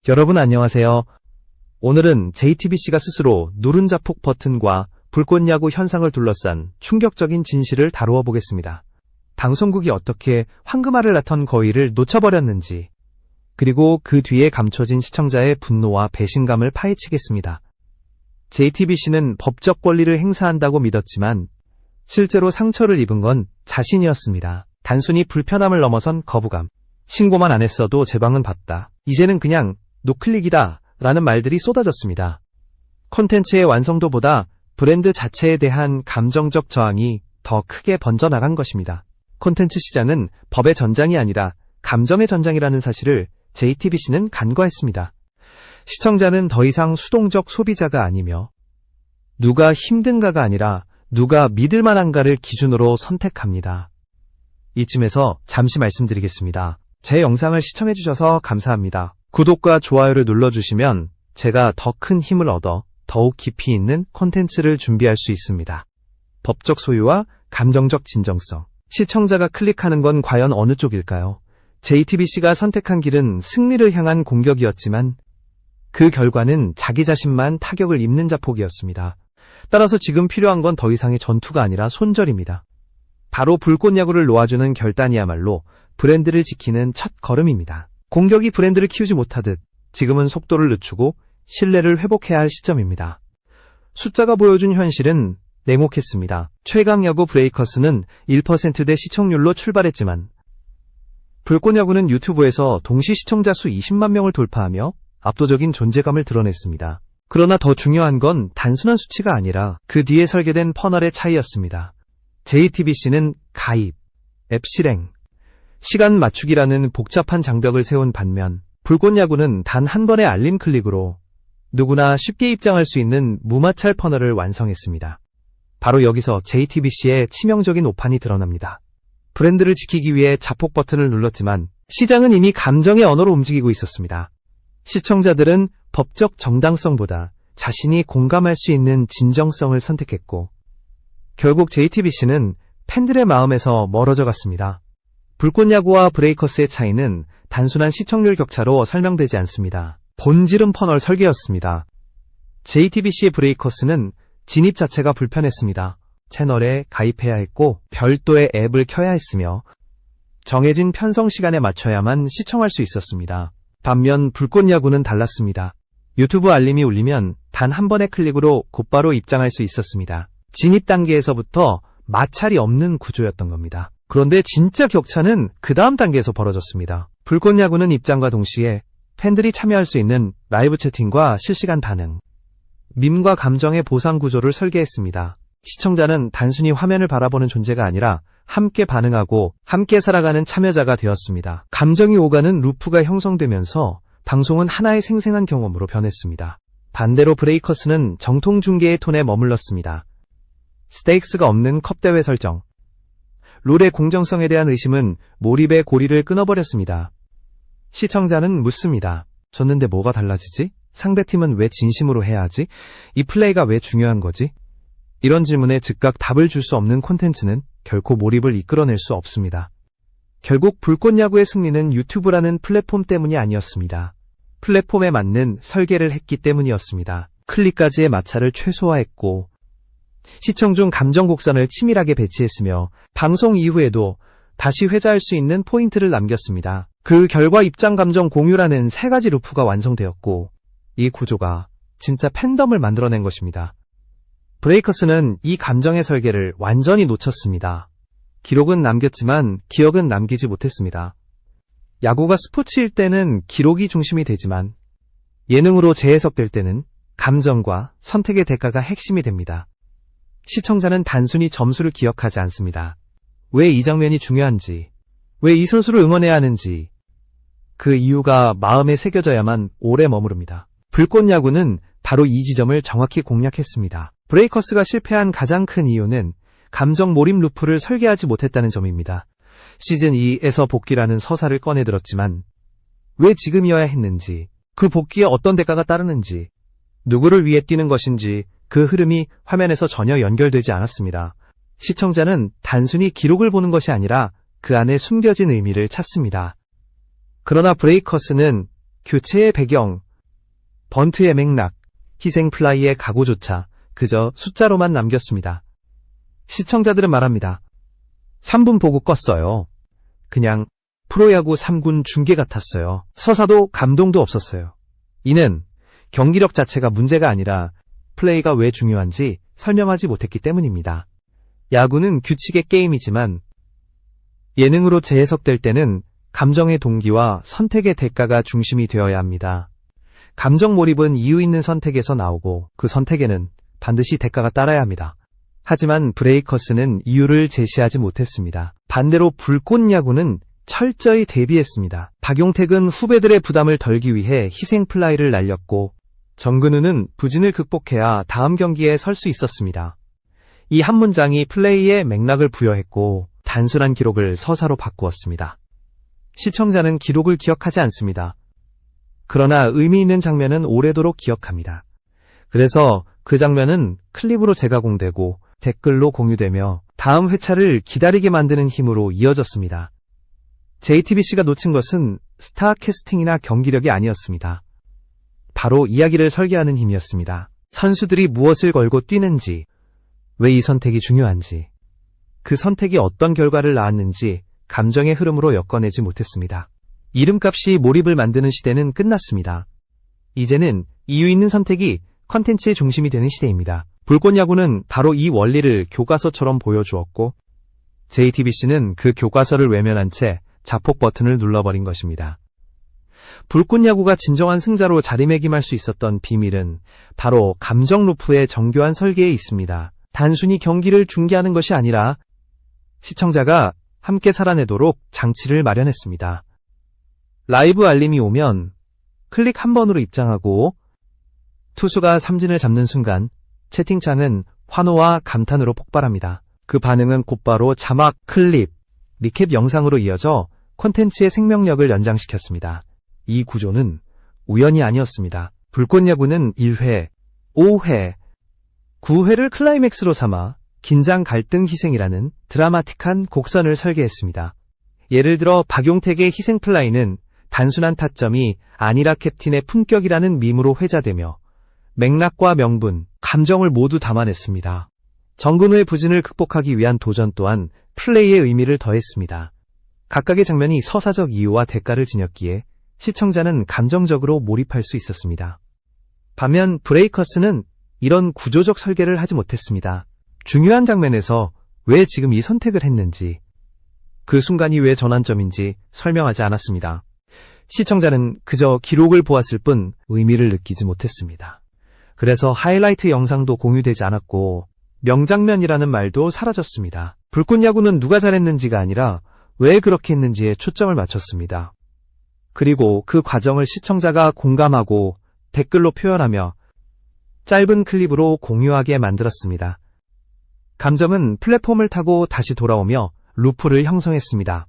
여러분 안녕하세요. 오늘은 JTBC가 스스로 누른 자폭 버튼과 불꽃야구 현상을 둘러싼 충격적인 진실을 다루어 보겠습니다. 방송국이 어떻게 황금알을 낳던 거위를 놓쳐버렸는지, 그리고 그 뒤에 감춰진 시청자의 분노와 배신감을 파헤치겠습니다. JTBC는 법적 권리를 행사한다고 믿었지만 실제로 상처를 입은 건 자신이었습니다. 단순히 불편함을 넘어선 거부감. 신고만 안 했어도 제방은 봤다. 이제는 그냥 노클릭이다 라는 말들이 쏟아졌습니다. 콘텐츠의 완성도보다 브랜드 자체에 대한 감정적 저항이 더 크게 번져나간 것입니다. 콘텐츠 시장은 법의 전장이 아니라 감정의 전장이라는 사실을 JTBC는 간과했습니다. 시청자는 더 이상 수동적 소비자가 아니며 누가 힘든가가 아니라 누가 믿을 만한가를 기준으로 선택합니다. 이쯤에서 잠시 말씀드리겠습니다. 제 영상을 시청해주셔서 감사합니다. 구독과 좋아요를 눌러주시면 제가 더 큰 힘을 얻어 더욱 깊이 있는 콘텐츠를 준비할 수 있습니다. 법적 소유와 감정적 진정성. 시청자가 클릭하는 건 과연 어느 쪽일까요? JTBC가 선택한 길은 승리를 향한 공격이었지만 그 결과는 자기 자신만 타격을 입는 자폭이었습니다. 따라서 지금 필요한 건 더 이상의 전투가 아니라 손절입니다. 바로 불꽃야구를 놓아주는 결단이야말로 브랜드를 지키는 첫 걸음입니다. 공격이 브랜드를 키우지 못하듯 지금은 속도를 늦추고 신뢰를 회복해야 할 시점입니다. 숫자가 보여준 현실은 냉혹했습니다. 최강야구 브레이커스는 1%대 시청률로 출발했지만 불꽃야구는 유튜브에서 동시 시청자 수 20만 명을 돌파하며 압도적인 존재감을 드러냈습니다. 그러나 더 중요한 건 단순한 수치가 아니라 그 뒤에 설계된 퍼널의 차이였습니다. JTBC는 가입, 앱 실행, 시간 맞추기라는 복잡한 장벽을 세운 반면 불꽃야구는 단 한 번의 알림 클릭으로 누구나 쉽게 입장할 수 있는 무마찰 퍼널을 완성했습니다. 바로 여기서 JTBC의 치명적인 오판이 드러납니다. 브랜드를 지키기 위해 자폭 버튼을 눌렀지만 시장은 이미 감정의 언어로 움직이고 있었습니다. 시청자들은 법적 정당성보다 자신이 공감할 수 있는 진정성을 선택했고 결국 JTBC는 팬들의 마음에서 멀어져 갔습니다. 불꽃야구와 브레이커스의 차이는 단순한 시청률 격차로 설명되지 않습니다. 본질은 퍼널 설계였습니다. JTBC의 브레이커스는 진입 자체가 불편했습니다. 채널에 가입해야 했고 별도의 앱을 켜야 했으며 정해진 편성 시간에 맞춰야만 시청할 수 있었습니다. 반면 불꽃야구는 달랐습니다. 유튜브 알림이 울리면 단 한 번의 클릭으로 곧바로 입장할 수 있었습니다. 진입 단계에서부터 마찰이 없는 구조였던 겁니다. 그런데 진짜 격차는 그 다음 단계에서 벌어졌습니다. 불꽃야구는 입장과 동시에 팬들이 참여할 수 있는 라이브 채팅과 실시간 반응, 밈과 감정의 보상 구조를 설계했습니다. 시청자는 단순히 화면을 바라보는 존재가 아니라 함께 반응하고 함께 살아가는 참여자가 되었습니다. 감정이 오가는 루프가 형성되면서 방송은 하나의 생생한 경험으로 변했습니다. 반대로 브레이커스는 정통 중계의 톤에 머물렀습니다. 스테이크스가 없는 컵대회 설정, 룰의 공정성에 대한 의심은 몰입의 고리를 끊어버렸습니다. 시청자는 묻습니다. 졌는데 뭐가 달라지지? 상대팀은 왜 진심으로 해야 하지? 이 플레이가 왜 중요한 거지? 이런 질문에 즉각 답을 줄 수 없는 콘텐츠는 결코 몰입을 이끌어낼 수 없습니다. 결국 불꽃야구의 승리는 유튜브라는 플랫폼 때문이 아니었습니다. 플랫폼에 맞는 설계를 했기 때문이었습니다. 클릭까지의 마찰을 최소화했고 시청 중 감정 곡선을 치밀하게 배치했으며 방송 이후에도 다시 회자할 수 있는 포인트를 남겼습니다. 그 결과 입장 감정 공유라는 세 가지 루프가 완성되었고 이 구조가 진짜 팬덤을 만들어낸 것입니다. 브레이커스는 이 감정의 설계를 완전히 놓쳤습니다. 기록은 남겼지만 기억은 남기지 못했습니다. 야구가 스포츠일 때는 기록이 중심이 되지만 예능으로 재해석될 때는 감정과 선택의 대가가 핵심이 됩니다. 시청자는 단순히 점수를 기억하지 않습니다. 왜 이 장면이 중요한지, 왜 이 선수를 응원해야 하는지 그 이유가 마음에 새겨져야만 오래 머무릅니다. 불꽃야구는 바로 이 지점을 정확히 공략했습니다. 브레이커스가 실패한 가장 큰 이유는 감정 몰입 루프를 설계하지 못했다는 점입니다. 시즌2에서 복귀라는 서사를 꺼내들었지만 왜 지금이어야 했는지, 그 복귀에 어떤 대가가 따르는지, 누구를 위해 뛰는 것인지 그 흐름이 화면에서 전혀 연결되지 않았습니다. 시청자는 단순히 기록을 보는 것이 아니라 그 안에 숨겨진 의미를 찾습니다. 그러나 브레이커스는 교체의 배경, 번트의 맥락, 희생 플라이의 각오조차 그저 숫자로만 남겼습니다. 시청자들은 말합니다. 3분 보고 껐어요. 그냥 프로야구 3군 중계 같았어요. 서사도 감동도 없었어요. 이는 경기력 자체가 문제가 아니라 플레이가 왜 중요한지 설명하지 못했기 때문입니다. 야구는 규칙의 게임이지만 예능으로 재해석될 때는 감정의 동기와 선택의 대가가 중심이 되어야 합니다. 감정 몰입은 이유 있는 선택에서 나오고 그 선택에는 반드시 대가가 따라야 합니다. 하지만 브레이커스는 이유를 제시하지 못했습니다. 반대로 불꽃 야구는 철저히 대비했습니다. 박용택은 후배들의 부담을 덜기 위해 희생 플라이를 날렸고 정근우는 부진을 극복해야 다음 경기에 설 수 있었습니다. 이 한 문장이 플레이의 맥락을 부여했고 단순한 기록을 서사로 바꾸었습니다. 시청자는 기록을 기억하지 않습니다. 그러나 의미 있는 장면은 오래도록 기억합니다. 그래서 그 장면은 클립으로 재가공되고 댓글로 공유되며 다음 회차를 기다리게 만드는 힘으로 이어졌습니다. JTBC가 놓친 것은 스타 캐스팅이나 경기력이 아니었습니다. 바로 이야기를 설계하는 힘이었습니다. 선수들이 무엇을 걸고 뛰는지, 왜 이 선택이 중요한지, 그 선택이 어떤 결과를 낳았는지 감정의 흐름으로 엮어내지 못했습니다. 이름값이 몰입을 만드는 시대는 끝났습니다. 이제는 이유 있는 선택이 컨텐츠의 중심이 되는 시대입니다. 불꽃 야구는 바로 이 원리를 교과서처럼 보여주었고 JTBC는 그 교과서를 외면한 채 자폭 버튼을 눌러버린 것입니다. 불꽃 야구가 진정한 승자로 자리매김할 수 있었던 비밀은 바로 감정 루프의 정교한 설계에 있습니다. 단순히 경기를 중계하는 것이 아니라 시청자가 함께 살아내도록 장치를 마련했습니다. 라이브 알림이 오면 클릭 한 번으로 입장하고 투수가 삼진을 잡는 순간 채팅창은 환호와 감탄으로 폭발합니다. 그 반응은 곧바로 자막, 클립, 리캡 영상으로 이어져 콘텐츠의 생명력을 연장시켰습니다. 이 구조는 우연이 아니었습니다. 불꽃 야구는 1회, 5회, 9회를 클라이맥스로 삼아 긴장, 갈등, 희생이라는 드라마틱한 곡선을 설계했습니다. 예를 들어 박용택의 희생 플라이는 단순한 타점이 아니라 캡틴의 품격이라는 밈으로 회자되며 맥락과 명분, 감정을 모두 담아냈습니다. 정근우의 부진을 극복하기 위한 도전 또한 플레이의 의미를 더했습니다. 각각의 장면이 서사적 이유와 대가를 지녔기에 시청자는 감정적으로 몰입할 수 있었습니다. 반면 브레이커스는 이런 구조적 설계를 하지 못했습니다. 중요한 장면에서 왜 지금 이 선택을 했는지, 그 순간이 왜 전환점인지 설명하지 않았습니다. 시청자는 그저 기록을 보았을 뿐 의미를 느끼지 못했습니다. 그래서 하이라이트 영상도 공유되지 않았고 명장면이라는 말도 사라졌습니다. 불꽃 야구는 누가 잘했는지가 아니라 왜 그렇게 했는지에 초점을 맞췄습니다. 그리고 그 과정을 시청자가 공감하고 댓글로 표현하며 짧은 클립으로 공유하게 만들었습니다. 감정은 플랫폼을 타고 다시 돌아오며 루프를 형성했습니다.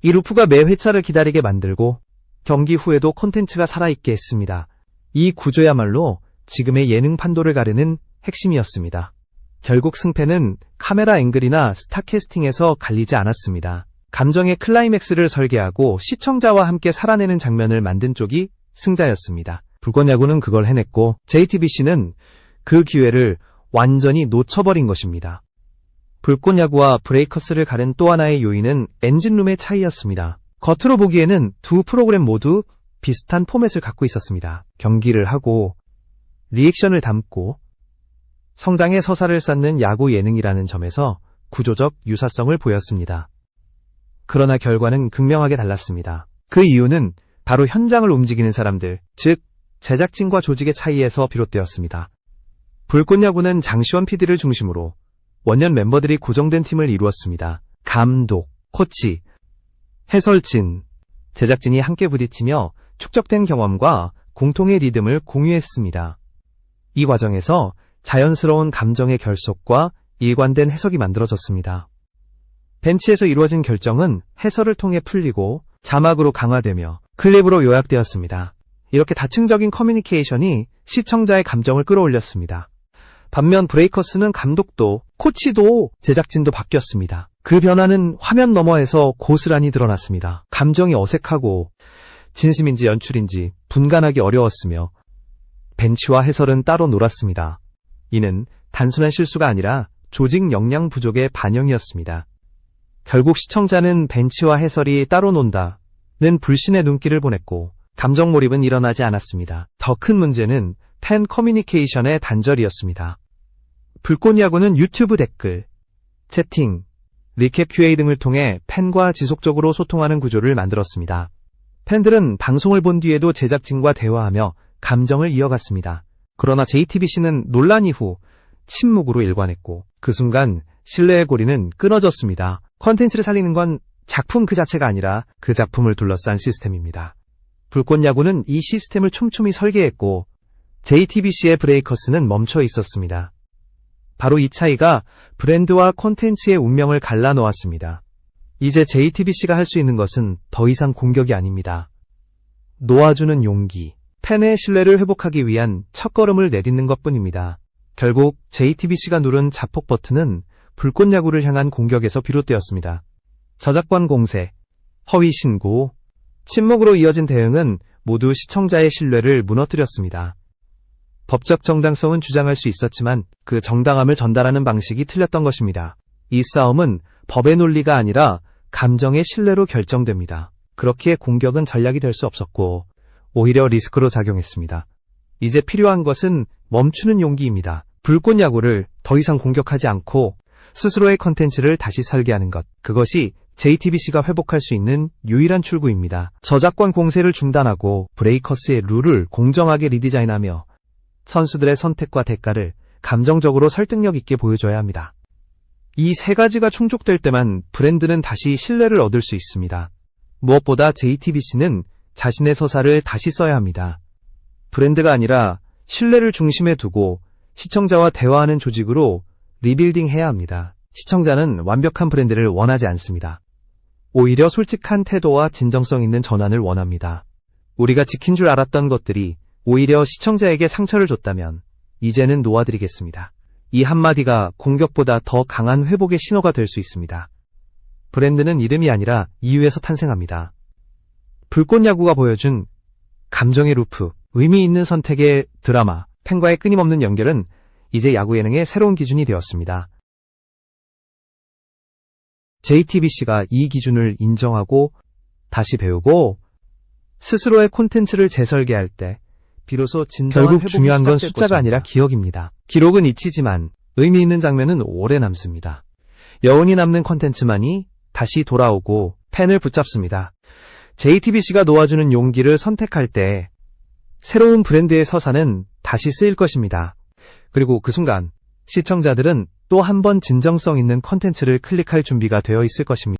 이 루프가 매 회차를 기다리게 만들고 경기 후에도 콘텐츠가 살아있게 했습니다. 이 구조야말로 지금의 예능 판도를 가르는 핵심이었습니다. 결국 승패는 카메라 앵글이나 스타캐스팅에서 갈리지 않았습니다. 감정의 클라이맥스를 설계하고 시청자와 함께 살아내는 장면을 만든 쪽이 승자였습니다. 불꽃 야구는 그걸 해냈고 JTBC는 그 기회를 완전히 놓쳐버린 것입니다. 불꽃 야구와 브레이커스를 가른 또 하나의 요인은 엔진룸의 차이였습니다. 겉으로 보기에는 두 프로그램 모두 비슷한 포맷을 갖고 있었습니다. 경기를 하고 리액션을 담고 성장의 서사를 쌓는 야구 예능이라는 점에서 구조적 유사성을 보였습니다. 그러나 결과는 극명하게 달랐습니다. 그 이유는 바로 현장을 움직이는 사람들, 즉 제작진과 조직의 차이에서 비롯되었습니다. 불꽃 야구는 장시원 PD를 중심으로 원년 멤버들이 고정된 팀을 이루었습니다. 감독, 코치, 해설진, 제작진이 함께 부딪히며 축적된 경험과 공통의 리듬을 공유했습니다. 이 과정에서 자연스러운 감정의 결속과 일관된 해석이 만들어졌습니다. 벤치에서 이루어진 결정은 해설을 통해 풀리고 자막으로 강화되며 클립으로 요약되었습니다. 이렇게 다층적인 커뮤니케이션이 시청자의 감정을 끌어올렸습니다. 반면 브레이커스는 감독도, 코치도, 제작진도 바뀌었습니다. 그 변화는 화면 너머에서 고스란히 드러났습니다. 감정이 어색하고 진심인지 연출인지 분간하기 어려웠으며 벤치와 해설은 따로 놀았습니다. 이는 단순한 실수가 아니라 조직 역량 부족의 반영이었습니다. 결국 시청자는 벤치와 해설이 따로 논다는 불신의 눈길을 보냈고 감정 몰입은 일어나지 않았습니다. 더 큰 문제는 팬 커뮤니케이션의 단절이었습니다. 불꽃 야구는 유튜브 댓글, 채팅, 리캡 Q&A 등을 통해 팬과 지속적으로 소통하는 구조를 만들었습니다. 팬들은 방송을 본 뒤에도 제작진과 대화하며 감정을 이어갔습니다. 그러나 JTBC는 논란 이후 침묵으로 일관했고 그 순간 신뢰의 고리는 끊어졌습니다. 컨텐츠를 살리는 건 작품 그 자체가 아니라 그 작품을 둘러싼 시스템입니다. 불꽃 야구는 이 시스템을 촘촘히 설계했고 JTBC의 브레이커스는 멈춰 있었습니다. 바로 이 차이가 브랜드와 콘텐츠의 운명을 갈라놓았습니다. 이제 JTBC가 할 수 있는 것은 더 이상 공격이 아닙니다. 놓아주는 용기, 팬의 신뢰를 회복하기 위한 첫걸음을 내딛는 것뿐입니다. 결국 JTBC가 누른 자폭 버튼은 불꽃 야구를 향한 공격에서 비롯되었습니다. 저작권 공세, 허위 신고, 침묵으로 이어진 대응은 모두 시청자의 신뢰를 무너뜨렸습니다. 법적 정당성은 주장할 수 있었지만 그 정당함을 전달하는 방식이 틀렸던 것입니다. 이 싸움은 법의 논리가 아니라 감정의 신뢰로 결정됩니다. 그렇기에 공격은 전략이 될 수 없었고 오히려 리스크로 작용했습니다. 이제 필요한 것은 멈추는 용기입니다. 불꽃 야구를 더 이상 공격하지 않고 스스로의 컨텐츠를 다시 설계하는 것. 그것이 JTBC가 회복할 수 있는 유일한 출구입니다. 저작권 공세를 중단하고 브레이커스의 룰을 공정하게 리디자인하며 선수들의 선택과 대가를 감정적으로 설득력 있게 보여줘야 합니다. 이 세 가지가 충족될 때만 브랜드는 다시 신뢰를 얻을 수 있습니다. 무엇보다 JTBC는 자신의 서사를 다시 써야 합니다. 브랜드가 아니라 신뢰를 중심에 두고 시청자와 대화하는 조직으로 리빌딩해야 합니다. 시청자는 완벽한 브랜드를 원하지 않습니다. 오히려 솔직한 태도와 진정성 있는 전환을 원합니다. 우리가 지킨 줄 알았던 것들이 오히려 시청자에게 상처를 줬다면 이제는 놓아드리겠습니다. 이 한마디가 공격보다 더 강한 회복의 신호가 될 수 있습니다. 브랜드는 이름이 아니라 이유에서 탄생합니다. 불꽃 야구가 보여준 감정의 루프, 의미 있는 선택의 드라마, 팬과의 끊임없는 연결은 이제 야구 예능의 새로운 기준이 되었습니다. JTBC가 이 기준을 인정하고 다시 배우고 스스로의 콘텐츠를 재설계할 때 비로소 진정한 결국 회복이 중요한 건 시작될 숫자가 것입니다. 아니라 기억입니다. 기록은 잊히지만 의미 있는 장면은 오래 남습니다. 여운이 남는 콘텐츠만이 다시 돌아오고 팬을 붙잡습니다. JTBC가 놓아주는 용기를 선택할 때 새로운 브랜드의 서사는 다시 쓰일 것입니다. 그리고 그 순간 시청자들은 또 한 번 진정성 있는 콘텐츠를 클릭할 준비가 되어 있을 것입니다.